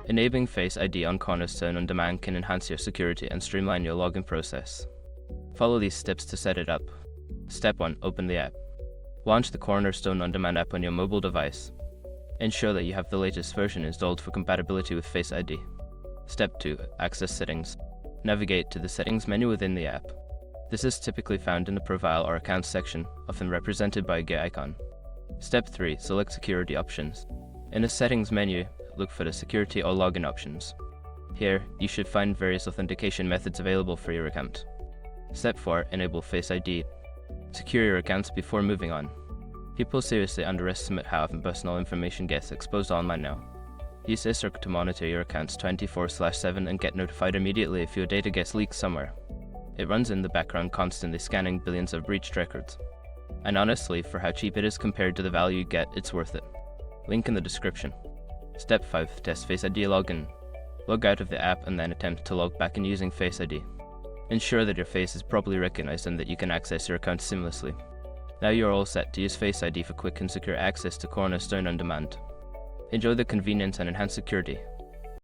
Enabling Face ID on Cornerstone OnDemand can enhance your security and streamline your login process. Follow these steps to set it up. Step 1. Open the app. Launch the Cornerstone OnDemand app on your mobile device. Ensure that you have the latest version installed for compatibility with Face ID. Step 2. Access Settings. Navigate to the Settings menu within the app. This is typically found in the Profile or Accounts section, often represented by a gear icon. Step 3. Select Security Options. In the Settings menu, look for the Security or Login options. Here, you should find various authentication methods available for your account. Step 4. Enable Face ID. Secure your accounts before moving on. People seriously underestimate how often personal information gets exposed online now. Use this to monitor your accounts 24/7 and get notified immediately if your data gets leaked somewhere. It runs in the background, constantly scanning billions of breached records. And honestly, for how cheap it is compared to the value you get, it's worth it. Link in the description. Step 5. Test Face ID Login. Log out of the app and then attempt to log back in using Face ID. Ensure that your face is properly recognized and that you can access your account seamlessly. Now you're all set to use Face ID for quick and secure access to Cornerstone OnDemand. Enjoy the convenience and enhanced security.